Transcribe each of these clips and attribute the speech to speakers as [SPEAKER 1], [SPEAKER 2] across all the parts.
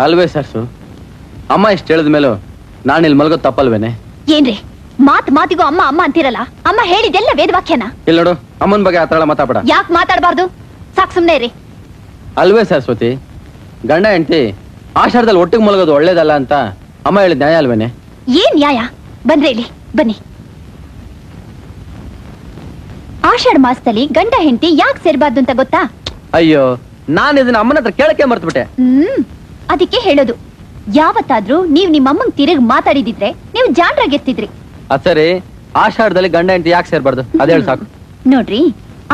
[SPEAKER 1] ಅಲ್ವೇ ಸರ್ಸು, ಅಮ್ಮ ಇಷ್ಟು ಹೇಳಿದ ಮೇಲೂ ನಾನು ಇಲ್ಲಿ ಮಲ್ಗೋದು ತಪ್ಪಲ್ವೇನೆ?
[SPEAKER 2] ಏನ್ರಿ ಮಾತಿಗೂ ಅಮ್ಮ ಅಮ್ಮ ಅಂತಿರಲ್ಲ? ಅಮ್ಮ ಹೇಳಿದೆಲ್ಲ ವೇದವಾಕ್ಯನ.
[SPEAKER 1] ಇಲ್ಲ ನೋಡು, ಅಮ್ಮನ ಬಗ್ಗೆ ಆ ತರ ಮಾತಾಡ.
[SPEAKER 2] ಯಾಕೆ ಮಾತಾಡಬಾರ್ದು? ಸಾಕು ಸುಮ್ನೆ ಇರಿ.
[SPEAKER 1] ಅಲ್ವೇ ಸರಸ್ವತಿ, ಗಂಡ ಹೆಂಡತಿ ಆಷಾಢದಲ್ಲಿ ಒಟ್ಟಿಗೆ ಮಲಗೋದು ಒಳ್ಳೇದಲ್ಲ ಅಂತ ಅಮ್ಮ ಹೇಳಿದ ನ್ಯಾಯ ಅಲ್ವೇನೆ?
[SPEAKER 2] ಏನ್ ನ್ಯಾಯ? ಬಂದ್ರೆ ಇಲ್ಲಿ ಬನ್ನಿ. ಆಷಾಢ ಮಾಸದಲ್ಲಿ ಗಂಡ ಹೆಂಡತಿ ಯಾಕೆ ಸೇರ್ಬಾರ್ದು ಅಂತ ಗೊತ್ತಾ?
[SPEAKER 1] ಅಯ್ಯೋ, ನಾನು ಇದನ್ನ ಅಮ್ಮನ ಹತ್ರ ಕೇಳಕ್ಕೆ ಮರ್ತ್ಬಿಟ್ಟೆ.
[SPEAKER 2] ಅದಕ್ಕೆ ಹೇಳೋದು, ಯಾವತ್ತಾದ್ರೂ ನೀವ್ ನಿಮ್ಮಮ್ಮಂಗ್ ತಿರುಗಿ ಮಾತಾಡಿದಿದ್ರೆ ನೀವು ಜಾಣರಾಗಿರ್ತಿದ್ರಿ.
[SPEAKER 1] ಸರಿ, ಆಷಾಢದಲ್ಲಿ ಗಂಡ ಹೆಂಡತಿ ಯಾಕೆ ಸೇರ್ಬಾರ್ದು ಅದ ಹೇಳಿ ಸಾಕು.
[SPEAKER 2] ನೋಡ್ರಿ,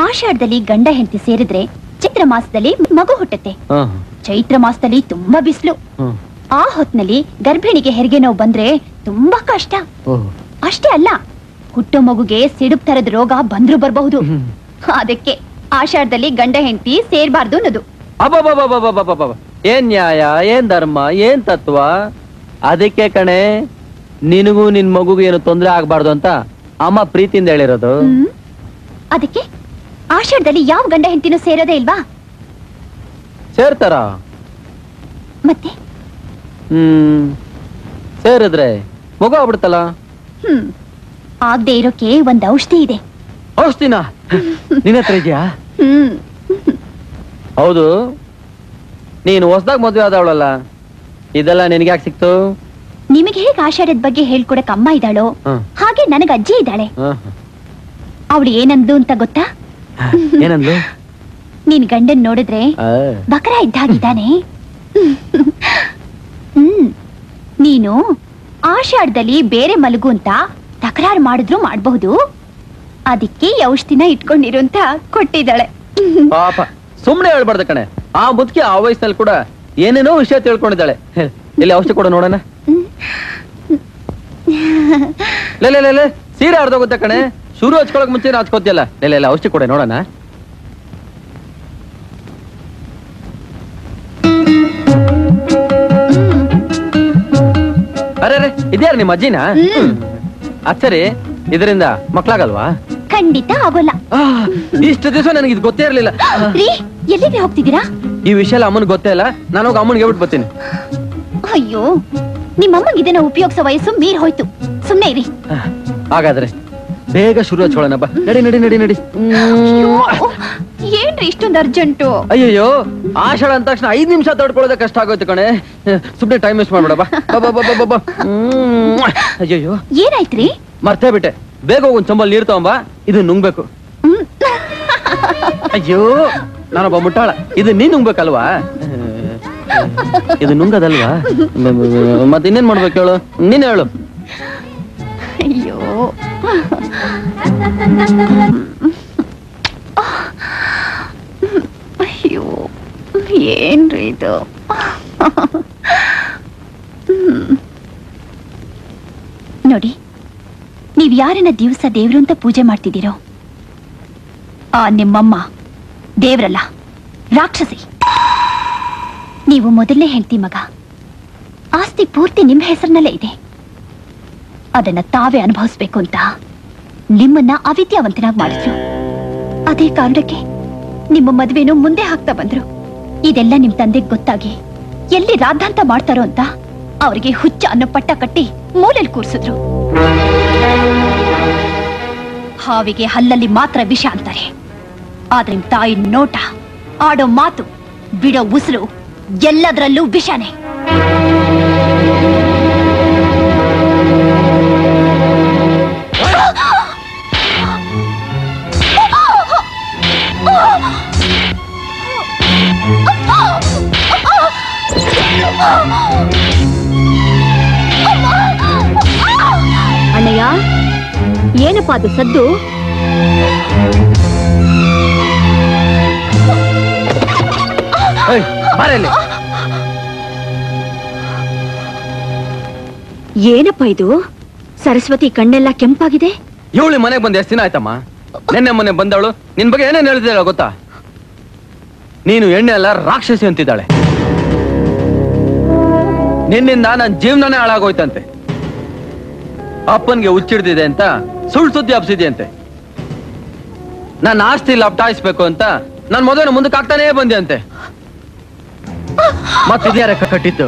[SPEAKER 2] ಆಷಾಢದಲ್ಲಿ ಗಂಡ ಹೆಂಡತಿ ಸೇರಿದ್ರೆ ಚೈತ್ರ ಮಾಸದಲ್ಲಿ ಮಗು ಹುಟ್ಟುತ್ತೆ. ಚೈತ್ರ ಮಾಸದಲ್ಲಿ ತುಂಬಾ ಬಿಸಿಲು. ಆ ಹೊತ್ನಲ್ಲಿ ಗರ್ಭಿಣಿಗೆ ಹೆರಿಗೆ ನೋವು ಬಂದ್ರೆ ತುಂಬಾ ಕಷ್ಟ. ಅಷ್ಟೇ ಅಲ್ಲ, ಹುಟ್ಟೋ ಮಗುಗೆ ಸಿಡುಕ್ ತರದ ರೋಗ ಬಂದ್ರು ಬರಬಹುದು. ಅದಕ್ಕೆ ಆಷಾಢದಲ್ಲಿ ಗಂಡ ಹೆಂಡತಿ ಸೇರ್ಬಾರ್ದು ಅನ್ನೋದು.
[SPEAKER 1] ಏನ್ ನ್ಯಾಯ, ಏನ್ ಧರ್ಮ, ಏನ್ ತತ್ವ? ಅದಕ್ಕೆ ಕಣೆ ನಿನಗೂ ನಿನ್ ಮಗುಗೂ ಏನು ತೊಂದರೆ ಆಗ್ಬಾರ್ದು ಅಂತ ಅಮ್ಮ ಪ್ರೀತಿಯಿಂದ ಹೇಳಿರೋದು.
[SPEAKER 2] ಅದಕ್ಕೆ ಆಷಾಢದಲ್ಲಿ ಯಾವ ಗಂಡ ಹೆಂಡತಿನೂ ಸೇರೋದೇ ಇಲ್ವಾ?
[SPEAKER 1] ಸೇರ್ತಾರ?
[SPEAKER 2] ಮತ್ತೆ
[SPEAKER 1] ಸೇರಿದ್ರೆ ಮಗು ಆಗ್ಬಿಡ್ತಲ್ಲ.
[SPEAKER 2] ಆಗದೆ ಇರೋಕೆ ಒಂದ್ ಔಷಧಿ ಇದೆ.
[SPEAKER 1] ಔಷಧಿನ ನಿನ್ನ ಹತ್ರ ಇದೆಯಾ? ಹೌದು, ನೀನು ಹೊಸದಾಗ ಮದುವೆ ಆದವಳಲ್ಲ, ಇದೆಲ್ಲ ನಿನಗೆ ಯಾಕೆ ಸಿಕ್ತು?
[SPEAKER 2] ನಿಮಗೆ ಹೇಗೆ ಆಷಾಢದ ಬಗ್ಗೆ ಹೇಳ್ಕೊಡಕ್ ಅಮ್ಮ ಇದ್ದಾಳೋ ಹಾಗೆ ನನಗೆ ಅಜ್ಜಿ ಇದ್ದಾಳೆ. ಅವಳು ಏನಂದ್ಲು ಅಂತ ಗೊತ್ತಾ?
[SPEAKER 1] ಏನಂದ್ಲು?
[SPEAKER 2] ನೀನ್ ಗಂಡನ್ ನೋಡಿದ್ರೆ ಬಕರ ಇದ್ದಾಗಿದ್ದಾನೆ. ನೀನು ಆಷಾಢದಲ್ಲಿ ಬೇರೆ ಮಲಗು ಅಂತ ತಕರಾರು ಮಾಡಿದ್ರು ಮಾಡಬಹುದು, ಅದಕ್ಕೆ ಔಷಧಿನ ಇಟ್ಕೊಂಡಿರು ಅಂತ ಕೊಟ್ಟಿದ್ದಾಳೆ.
[SPEAKER 1] ಪಾಪ, ಸುಮ್ನೆ ಹೇಳ್ಬಾರ್ದು ಕಣೆ. ಆ ಮುದುಕಿ ಆ ವಯಸ್ಸಿನಲ್ಲಿ ಕೂಡ ಏನೇನೋ ವಿಷಯ ತಿಳ್ಕೊಂಡಿದ್ದಾಳೆ. ಇಲ್ಲಿ ಔಷಧಿ ಕೊಡ ನೋಡೋಣ. ಸೀರೆ ಅರ್ಧೋಗುತ್ತೆ ಕಣೆ, ಶುರು ಹಚ್ಕೊಳಕ್ ಮುಂಚೆ ಹಚ್ಕೋತಿಯಲ್ಲ. ಇಲ್ಲ ಔಷಧಿ ಕೊಡೆ ನೋಡೋಣ. ಅರೆ ಇದ್ಯಾರ ನಿಮ್ಮ ಅಜ್ಜಿನ? ಅಚ್ಚರಿ, ಇದರಿಂದ ಮಕ್ಳಾಗಲ್ವಾ?
[SPEAKER 2] ಖಂಡಿತ ಆಗೋಲ್ಲ.
[SPEAKER 1] ಇಷ್ಟು ದಿವಸ ನನಗೆ ಇದು ಗೊತ್ತೇ ಇರ್ಲಿಲ್ಲ.
[SPEAKER 2] ಎಲ್ಲಿಗೆ ಹೋಗ್ತಿದ್ದೀರಾ?
[SPEAKER 1] ಈ ವಿಷಯ ಎಲ್ಲ ಅಮ್ಮನ್ ಗೊತ್ತೇ ಇಲ್ಲ. ನಾನು ಹೋಗಿ ಅಮ್ಮನ್ಗೆ ಹೇಳ್ಬಿಟ್ಟು ಬರ್ತೀನಿ.
[SPEAKER 2] ಅಯ್ಯೋ, ನಿಮ್ಮಮ್ಮಂಗೆ ಇದನ್ನ ಉಪಯೋಗಿಸೋ ವಯಸ್ಸು ಮೀರ್ ಹೋಯ್ತು. ಸುಮ್ನೆ ಇರಿ.
[SPEAKER 1] ಹಾಗಾದ್ರೆ ಬೇಗ ಶುರು ಹಚ್ಕೊಳ್ಳೋಣ ಬಾ. ನಡಿ ನಡಿ ನಡಿ ನಡಿ.
[SPEAKER 2] ಏನ್ರಿ ಇಷ್ಟೊಂದು ಅರ್ಜೆಂಟು?
[SPEAKER 1] ಅಯ್ಯಯ್ಯೋ, ಆಷಾಢ ಅಂದ ತಕ್ಷಣ 5 ನಿಮಿಷ ತಡ್ಕೊಳ್ಳೋದೇ ಕಷ್ಟ ಆಗೋಯ್ತು ಕಣೆ. ಸುಮ್ನೆ ಟೈಮ್ ವೇಸ್ಟ್ ಮಾಡ್ಬೇಡ ಬಾ. ಅಯ್ಯಯ್ಯೋ,
[SPEAKER 2] ಏನಾಯ್ತ್ರಿ?
[SPEAKER 1] ಮರ್ತೇ ಬಿಟ್ಟೆ. ಬೇಗ ಹೋಗಿ ಒಂದ್ ಚಂಬಲ್ ನೀರ್ ತಗೊಂಬಾ, ಇದು ನುಂಗ್ಬೇಕು. ಅಯ್ಯೋ, ನಾನೊಬ್ಬ ಮುಟ್ಟಾಳ. ಇದು ನೀನ್ ನುಂಗ್ಬೇಕಲ್ವಾ? ಇದು ನುಂಗದಲ್ವಾ? ಮತ್ತೆ ಇನ್ನೇನ್ ಮಾಡ್ಬೇಕು ಹೇಳು? ನೀನ್ ಹೇಳು.
[SPEAKER 2] ಅಯ್ಯೋ, ಅಯ್ಯೋ, ಏನ್ರಿ ಇದು? ನೋಡಿ, ನೀವ್ ಯಾರನ್ನ ದಿವಸ ದೇವ್ರು ಅಂತ ಪೂಜೆ ಮಾಡ್ತಿದ್ದೀರೋ ಆ ನಿಮ್ಮಮ್ಮ ದೇವ್ರಲ್ಲ, ರಾಕ್ಷಸಿ. ನೀವು ಮೊದಲನೇ ಹೆಂಡತಿ ಮಗ. ಆಸ್ತಿ ಪೂರ್ತಿ ನಿಮ್ಮ ಹೆಸರಿನಲ್ಲೇ ಇದೆ. ಅದನ್ನ ತಾವೇ ಅನುಭವಿಸ್ಬೇಕು ಅಂತ ನಿಮ್ಮನ್ನ ಅವಿದ್ಯಾವಂತನಾಗಿ ಮಾಡಿದ್ರು. ಅದೇ ಕಾರಣಕ್ಕೆ ನಿಮ್ಮ ಮದುವೆನೂ ಮುಂದೆ ಹಾಕ್ತಾ ಬಂದ್ರು. ಇದೆಲ್ಲ ನಿಮ್ ತಂದೆಗೆ ಗೊತ್ತಾಗಿ ಎಲ್ಲಿ ರಾದ್ದಾಂತ ಮಾಡ್ತಾರೋ ಅಂತ ಅವರಿಗೆ ಹುಚ್ಚ ಅನ್ನೋ ಪಟ್ಟ ಕಟ್ಟಿ ಮೂಲೆಯಲ್ಲಿ ಕೂರ್ಸಿದ್ರು. ಹಾವಿಗೆ ಹಲ್ಲಲ್ಲಿ ಮಾತ್ರ ವಿಷ ಅಂತಾರೆ, ಆದ್ರೆ ನಿಮ್ ತಾಯಿ ನೋಟ, ಆಡೋ ಮಾತು, ಬಿಡೋ ಉಸಿರು ಎಲ್ಲದರಲ್ಲೂ ವಿಷನೇ. ಅಣ್ಣಯ್ಯ, ಏನಪ್ಪಾ ಅದು ಸದ್ದು? ಏನಪ್ಪ ಇದು? ಸರಸ್ವತಿ ಕಣ್ಣೆಲ್ಲ ಕೆಂಪಾಗಿದೆ.
[SPEAKER 1] ಇವಳು ಮನೆಗೆ ಬಂದ ಎಷ್ಟು ದಿನ ಆಯ್ತಮ್ಮ? ನೆನ್ನೆ ಮೊನ್ನೆ ಬಂದವಳು ನಿನ್ ಬಗ್ಗೆ ಏನೇನು ಹೇಳಿದಾಳ ಗೊತ್ತಾ? ನೀನು ಎಣ್ಣೆ ಅಲ್ಲ ರಾಕ್ಷಸಿ ಅಂತಿದ್ದಾಳೆ. ನಿನ್ನಿಂದ ನನ್ನ ಜೀವನನೇ ಹಾಳಾಗೋಯ್ತಂತೆ. ಅಪ್ಪನ್ಗೆ ಹುಚ್ಚಿಡ್ದಿದೆ ಅಂತ ಸುಳ್ಳು ಸುದ್ದಿ ಹಬ್ಸಿದ್ಯಂತೆ. ನನ್ನ ಆಸ್ತಿ ಲಪ್ಟಾಯಿಸ್ಬೇಕು ಅಂತ ನನ್ ಮದುವೆನ ಮುಂದಕ್ಕೆ ಆಗ್ತಾನೇ ಬಂದೆ ಅಂತೆ. ಮತ್ತಿದ್ಯಾರ ಕಟ್ಟಿದ್ದು?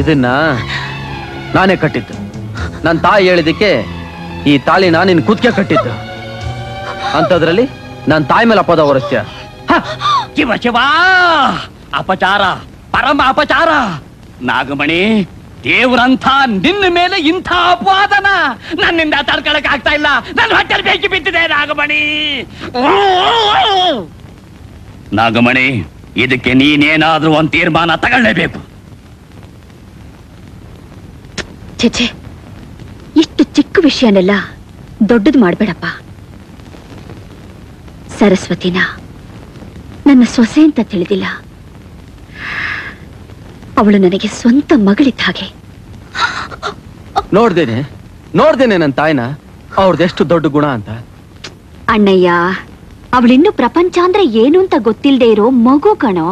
[SPEAKER 1] ಇದನ್ನ ನಾನೇ ಕಟ್ಟಿದ್ದು. ನನ್ನ ತಾಯಿ ಹೇಳಿದಕ್ಕೆ ಈ ತಾಳಿನ ನಿನ್ ಕುದ್ಕೆ ಕಟ್ಟಿದ್ದು. ಅಂತದ್ರಲ್ಲಿ ನನ್ನ ತಾಯಿ ಮೇಲೆ ಅಪದ ಹೊರಸ್ತ್ಯ.
[SPEAKER 3] ಶಿವ ಶಿವ, ಅಪಚಾರ, ಪರಮ ಅಪಚಾರ. ನಾಗಮಣಿ, ದೇವ್ರಂಥ ನಿನ್ನ ಮೇಲೆ ಇಂಥ ಅಪವಾದನ ನನ್ನಿಂದ ತಡ್ಕೊಳಕ್ ಆಗ್ತಾ ಇಲ್ಲ. ನನ್ನ ಹೊಟ್ಟೆ ಬೇಕಿ ಬಿದ್ದಿದೆ ನಾಗಮಣಿ. ನಾಗಮಣಿ, ಇದಕ್ಕೆ ನೀನೇನಾದ್ರೂ ಒಂದು ತೀರ್ಮಾನ ತಗೊಳ್ಳೇಬೇಕು.
[SPEAKER 2] ಛೆ, ಇಷ್ಟು ಚಿಕ್ಕ ವಿಷಯನೆಲ್ಲ ದೊಡ್ಡದು ಮಾಡ್ಬೇಡಪ್ಪ. ಸರಸ್ವತಿನ ನನ್ನ ಸೊಸೆ ಅಂತ ತಿಳಿದಿಲ್ಲ. ಅವಳು ನನಗೆ ಸ್ವಂತ ಮಗಳಿದ್ದ ಹಾಗೆ.
[SPEAKER 1] ನೋಡ್ದೇನೆ ನನ್ನ ತಾಯಿನ, ಅವ್ರದೆಷ್ಟು ದೊಡ್ಡ ಗುಣ ಅಂತ.
[SPEAKER 2] ಅಣ್ಣಯ್ಯ, ಅವಳಿನ್ನು ಪ್ರಪಂಚ ಅಂದ್ರೆ ಏನು ಅಂತ ಗೊತ್ತಿಲ್ಲದೆ ಇರೋ ಮಗು ಕಣೋ.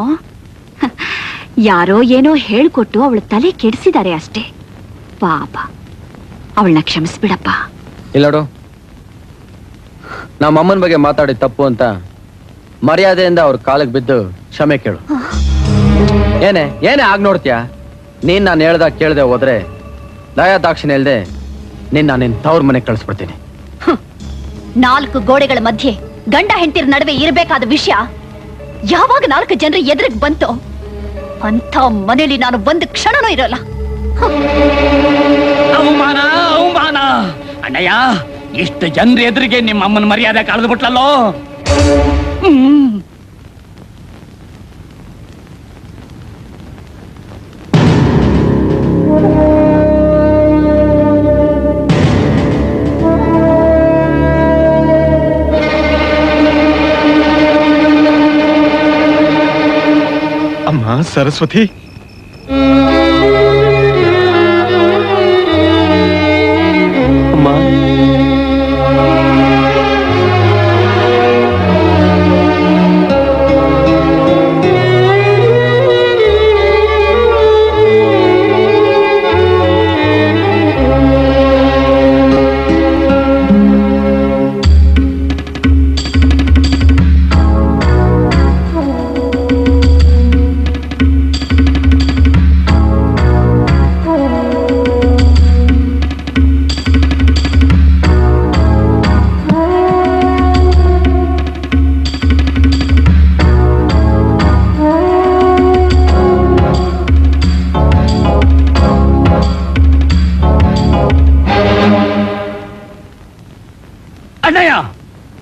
[SPEAKER 2] ಯಾರೋ ಏನೋ ಹೇಳ್ಕೊಟ್ಟು ಅವಳ ತಲೆ ಕೆಡಿಸಿದ್ದಾರೆ ಅಷ್ಟೇ. ಪಾಪ, ಅವಳನ್ನ ಕ್ಷಮಿಸ್ಬಿಡಪ್ಪ.
[SPEAKER 1] ಇಲ್ಲೋಡು, ನಮ್ಮ ಅಮ್ಮನ ಬಗ್ಗೆ ಮಾತಾಡಿ ತಪ್ಪು ಅಂತ ಮರ್ಯಾದೆಯಿಂದ ಅವ್ರ ಕಾಲಿಗೆ ಬಿದ್ದು ಕ್ಷಮೆ ಕೇಳು. ಏನೇ ಆಗ್ ನೋಡ್ತೀಯ? ನೀನ್ ನಾನು ಹೇಳ್ದಾಗ ಕೇಳ್ದೆ ಹೋದ್ರೆ ದಯಾ ದಾಕ್ಷಿಣ್ಯ ಇಲ್ದೆ ನಿನ್ನ ತವ್ರ ಮನೆಗೆ ಕಳಿಸ್ಬಿಡ್ತೀನಿ.
[SPEAKER 2] 4 ಗೋಡೆಗಳ ಮಧ್ಯೆ ಗಂಡ ಹೆಂಡತಿರ ನಡುವೆ ಇರಬೇಕಾದ ವಿಷಯ ಯಾವಾಗ 4 ಜನರ ಎದುರಿಗೆ ಬಂತೋ ಅಂತ ಮನೇಲಿ ನಾನು ಒಂದು ಕ್ಷಣನೂ ಇರಲ್ಲ.
[SPEAKER 3] ಅವಮಾನ, ಅವಮಾನ. ಅಣ್ಣಯ್ಯ, ಇಷ್ಟು ಜನರ ಎದುರಿಗೆ ನಿಮ್ಮ ಅಮ್ಮನ ಮರ್ಯಾದೆ ಕಳೆದು ಬಿಟ್ಲಲ್ಲೋ.
[SPEAKER 4] ಅಮ್ಮ ಸರಸ್ವತಿ,
[SPEAKER 1] ಅಮ್ಮ,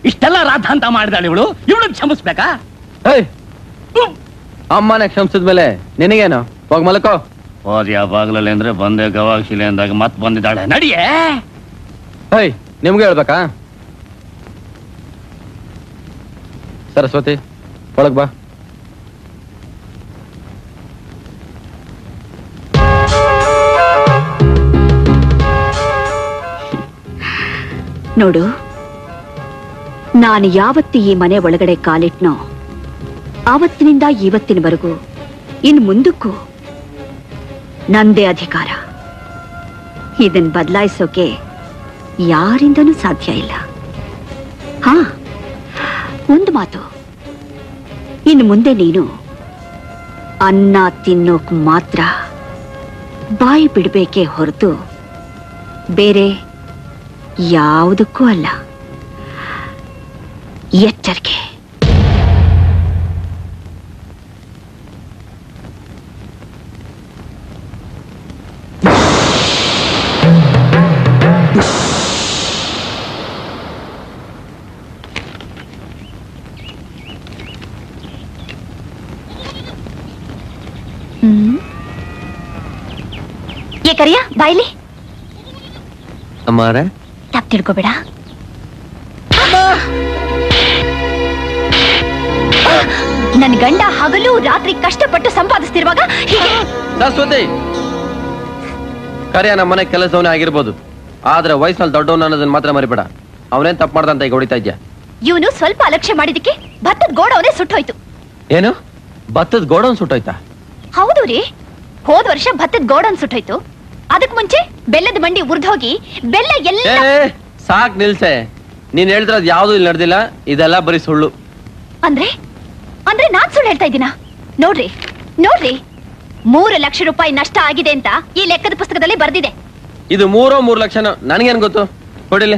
[SPEAKER 3] ಇಷ್ಟೆಲ್ಲ ರಾಧಾಂತ ಮಾಡಿದಾಳೆ ಇವಳು. ಇವಳನ್ನ ಕ್ಷಮಿಸ್ಬೇಕಾ?
[SPEAKER 1] ಅಮ್ಮನ ಕ್ಷಮಿಸಿದ್ಮೇಲೆ ನಿನಗೇನು? ಹೋಗ್ ಮಲ್ಕೋ.
[SPEAKER 3] ಹೋದ್ಯ ಬಾಗ್ಲಲ್ಲಿ ಅಂದ್ರೆ ಬಂದೆ ಗವಾಕ್ಷಿಲೆ ಅಂದಾಗ ಮತ್ ಬಂದಿದ್ದಾಳೆ. ನಡಿಯೇ.
[SPEAKER 1] ನಿಮ್ಗೆ ಹೇಳ್ಬೇಕಾ? ಸರಸ್ವತಿ, ಒಳಗ್ ಬಾ.
[SPEAKER 2] ನೋಡು, ನಾನು ಯಾವತ್ತು ಈ ಮನೆ ಒಳಗಡೆ ಕಾಲಿಟ್ನೋ ಆವತ್ತಿನಿಂದ ಇವತ್ತಿನವರೆಗೂ ಇನ್ನು ಮುಂದಕ್ಕೂ ನಂದೇ ಅಧಿಕಾರ. ಇದನ್ ಬದಲಾಯಿಸೋಕೆ ಯಾರಿಂದನೂ ಸಾಧ್ಯ ಇಲ್ಲ. ಹಾ, ಒಂದು ಮಾತು, ಇನ್ನು ಮುಂದೆ ನೀನು ಅನ್ನ ತಿನ್ನೋಕ್ ಮಾತ್ರ ಬಾಯಿ ಬಿಡಬೇಕೇ ಹೊರತು ಬೇರೆ ಯಾವುದಕ್ಕೂ ಅಲ್ಲ. ಎಚ್ಚರಿಕೆ. ಏ ಕರಿಯ, ಬಾಯ್ಲಿ.
[SPEAKER 1] ಅಮ್ಮಾರೆ,
[SPEAKER 2] ತಪ್ಪು ತಿಳ್ಕೊಬೇಡ. ನನ್ನ ಗಂಡ ಹಗಲು ರಾತ್ರಿ ಕಷ್ಟಪಟ್ಟು ಸಂಪಾದಿಸ್ತಿರುವಾಗ
[SPEAKER 1] ಸರಸ್ವತಿ, ಕರಿಯ ನಮ್ಮ ಮನೆ ಕೆಲಸದವನೇ ಆಗಿರ್ಬೋದು, ಆದ್ರೆ ವಯಸ್ಸಲ್ಲಿ ದೊಡ್ಡವನ ಅನ್ನೋದನ್ನ ಮಾತ್ರ ಮರಿಬೇಡ. ಅವನೇನ್ ತಪ್ಪು ಮಾಡ್ದಂತ ಈಗ ಹೊಡಿತಾ ಇದ್ಯಾ?
[SPEAKER 2] ಇವನು ಸ್ವಲ್ಪ ಅಲಕ್ಷ್ಯ ಮಾಡಿದಕ್ಕೆ ಭತ್ತದ ಗೋಡವನೇ ಸುಟ್ಟೋಯ್ತು.
[SPEAKER 1] ಏನು? ಭತ್ತದ ಗೋಡನ್ ಸುಟ್ಟೋಯ್ತಾ?
[SPEAKER 2] ಹೌದು ರೀ, ಹೋದ ವರ್ಷ ಭತ್ತದ ಗೋಡನ್ ಸುಟ್ಟೋಯ್ತು. ಅದಕ್ ಮುಂಚೆ ಬೆಲ್ಲದ ಮಂಡಿ ಉರ್ದೋಗಿ ಬೆಲ್ಲ ಎಲ್ಲ.
[SPEAKER 1] ಸಾಕ್ ನಿಲ್ಸೆ. ನೀನ್ ಹೇಳ್ತಿರೋದು ಯಾವ್ದು ಇಲ್ಲಿ ನಡೆದಿಲ್ಲ. ಇದೆಲ್ಲ ಬರೀ ಸುಳ್ಳು.
[SPEAKER 2] ಅಂದ್ರೆ ಅಂದ್ರೆ ನಾನ್ ಸುಳ್ಳು ಹೇಳ್ತಾ ಇದ್ದೀನ? ನೋಡ್ರಿ, ನೋಡ್ರಿ 3 ಲಕ್ಷ ರೂಪಾಯಿ ನಷ್ಟ ಆಗಿದೆ ಅಂತ ಈ ಲೆಕ್ಕದ ಪುಸ್ತಕದಲ್ಲಿ ಬರ್ದಿದೆ.
[SPEAKER 1] ಇದು 3 ಲಕ್ಷ ನನಗೇನ್ ಗೊತ್ತು? ಕೊಡಿಲಿ.